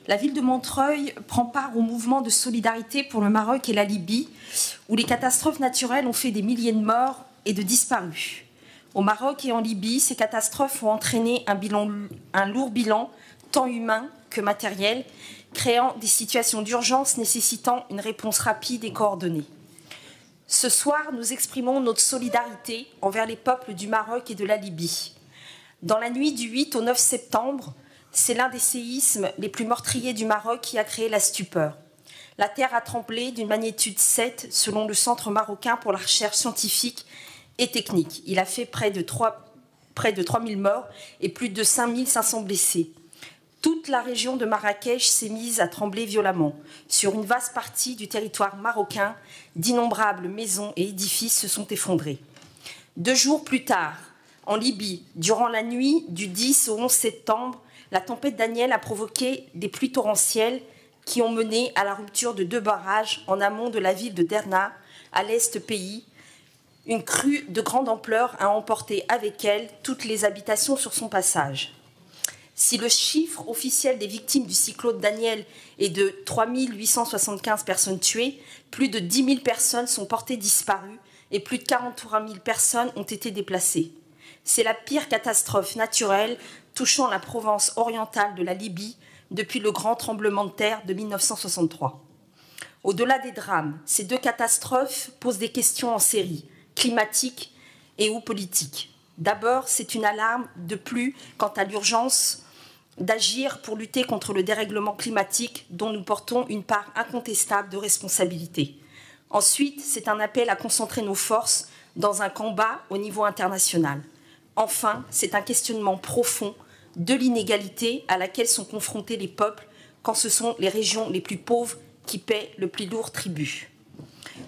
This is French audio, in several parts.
La ville de Montreuil prend part au mouvement de solidarité pour le Maroc et la Libye, où les catastrophes naturelles ont fait des milliers de morts et de disparus. Au Maroc et en Libye, ces catastrophes ont entraîné un lourd bilan, tant humain que matériel, créant des situations d'urgence nécessitant une réponse rapide et coordonnée. Ce soir, nous exprimons notre solidarité envers les peuples du Maroc et de la Libye. Dans la nuit du 8 au 9 septembre, c'est l'un des séismes les plus meurtriers du Maroc qui a créé la stupeur. La terre a tremblé d'une magnitude 7 selon le Centre marocain pour la recherche scientifique et technique. Il a fait près de 3000 morts et plus de 5500 blessés. Toute la région de Marrakech s'est mise à trembler violemment. Sur une vaste partie du territoire marocain, d'innombrables maisons et édifices se sont effondrés. 2 jours plus tard, en Libye, durant la nuit du 10 au 11 septembre, la tempête Daniel a provoqué des pluies torrentielles qui ont mené à la rupture de 2 barrages en amont de la ville de Derna, à l'est pays. Une crue de grande ampleur a emporté avec elle toutes les habitations sur son passage. Si le chiffre officiel des victimes du cyclone Daniel est de 3 875 personnes tuées, plus de 10 000 personnes sont portées disparues et plus de 43 000 personnes ont été déplacées. C'est la pire catastrophe naturelle touchant la Provence orientale de la Libye depuis le grand tremblement de terre de 1963. Au-delà des drames, ces 2 catastrophes posent des questions en série, climatiques et ou politiques. D'abord, c'est une alarme de plus quant à l'urgence d'agir pour lutter contre le dérèglement climatique dont nous portons une part incontestable de responsabilité. Ensuite, c'est un appel à concentrer nos forces dans un combat au niveau international. Enfin, c'est un questionnement profond de l'inégalité à laquelle sont confrontés les peuples quand ce sont les régions les plus pauvres qui paient le plus lourd tribut.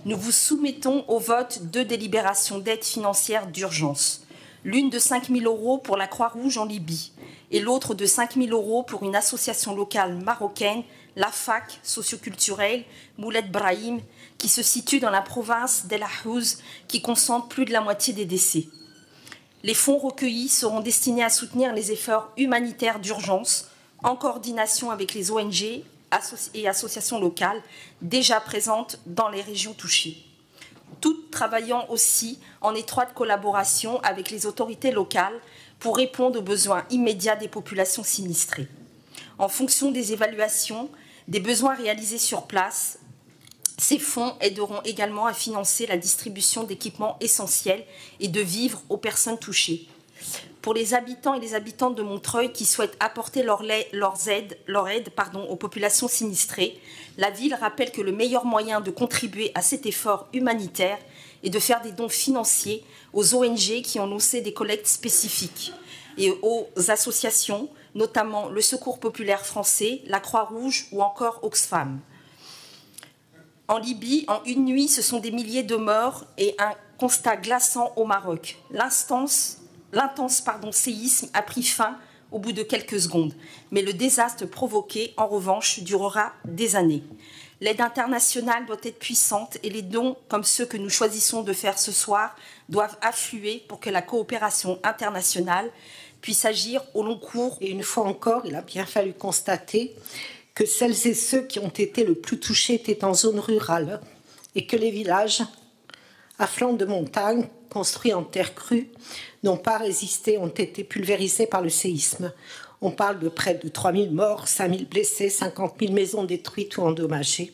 Nous vous soumettons au vote 2 délibérations d'aide financière d'urgence. L'une de 5 000 € pour la Croix-Rouge en Libye et l'autre de 5 000 € pour une association locale marocaine, la FAC socioculturelle Mouled Brahim, qui se situe dans la province d'El Ahouz, qui concentre plus de la moitié des décès. Les fonds recueillis seront destinés à soutenir les efforts humanitaires d'urgence en coordination avec les ONG et associations locales déjà présentes dans les régions touchées. Toutes travaillant aussi en étroite collaboration avec les autorités locales pour répondre aux besoins immédiats des populations sinistrées. En fonction des évaluations des besoins réalisés sur place, ces fonds aideront également à financer la distribution d'équipements essentiels et de vivres aux personnes touchées. Pour les habitants et les habitantes de Montreuil qui souhaitent apporter leur aide aux populations sinistrées, la ville rappelle que le meilleur moyen de contribuer à cet effort humanitaire est de faire des dons financiers aux ONG qui ont lancé des collectes spécifiques et aux associations, notamment le Secours populaire français, la Croix-Rouge ou encore Oxfam. En Libye, en une nuit, ce sont des milliers de morts et un constat glaçant au Maroc. L'intense séisme a pris fin au bout de quelques secondes, mais le désastre provoqué, en revanche, durera des années. L'aide internationale doit être puissante et les dons, comme ceux que nous choisissons de faire ce soir, doivent affluer pour que la coopération internationale puisse agir au long cours. Et une fois encore, il a bien fallu constater que celles et ceux qui ont été le plus touchés étaient en zone rurale et que les villages à flanc de montagne, construits en terre crue, n'ont pas résisté, ont été pulvérisés par le séisme. On parle de près de 3 000 morts, 5 000 blessés, 50 000 maisons détruites ou endommagées,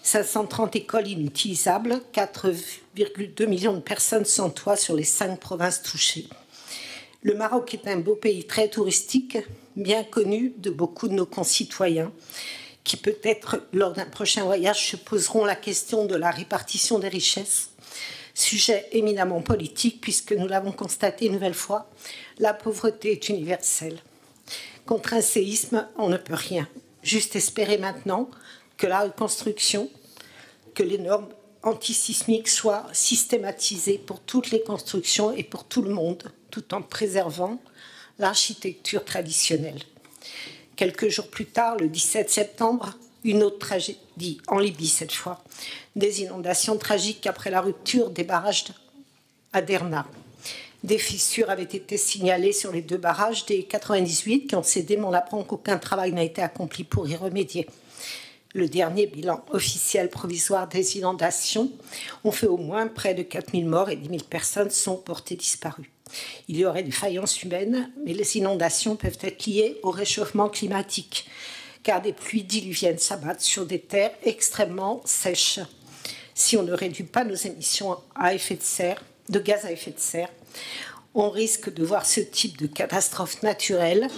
530 écoles inutilisables, 4,2 millions de personnes sans toit sur les 5 provinces touchées. Le Maroc est un beau pays très touristique, bien connu de beaucoup de nos concitoyens, qui peut-être, lors d'un prochain voyage, se poseront la question de la répartition des richesses, sujet éminemment politique, puisque nous l'avons constaté une nouvelle fois, la pauvreté est universelle. Contre un séisme, on ne peut rien. Juste espérer maintenant que la reconstruction, que les normes antisismiques soient systématisées pour toutes les constructions et pour tout le monde, tout en préservant l'architecture traditionnelle. Quelques jours plus tard, le 17 septembre, une autre tragédie, en Libye cette fois, des inondations tragiques après la rupture des barrages à Derna. Des fissures avaient été signalées sur les 2 barrages des 98 qui ont cédé, mais on apprend qu'aucun travail n'a été accompli pour y remédier. Le dernier bilan officiel provisoire des inondations ont fait au moins près de 4000 morts et 10 000 personnes sont portées disparues. Il y aurait des faillances humaines, mais les inondations peuvent être liées au réchauffement climatique, car des pluies diluviennes s'abattent sur des terres extrêmement sèches. Si on ne réduit pas nos émissions de gaz à effet de serre, on risque de voir ce type de catastrophe naturelle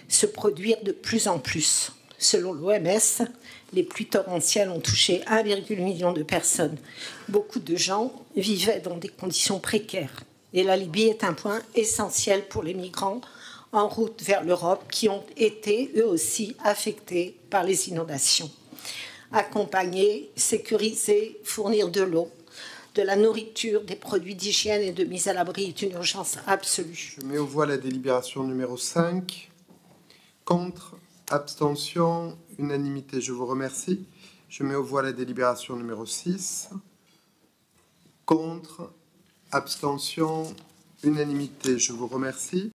se produire de plus en plus. Selon l'OMS, les pluies torrentielles ont touché 1,1 million de personnes. Beaucoup de gens vivaient dans des conditions précaires. Et la Libye est un point essentiel pour les migrants en route vers l'Europe qui ont été, eux aussi, affectés par les inondations. Accompagner, sécuriser, fournir de l'eau, de la nourriture, des produits d'hygiène et de mise à l'abri est une urgence absolue. Je mets aux voix la délibération numéro 5. Contre, abstention, unanimité. Je vous remercie. Je mets aux voix la délibération numéro 6. Contre, abstention, unanimité. Je vous remercie.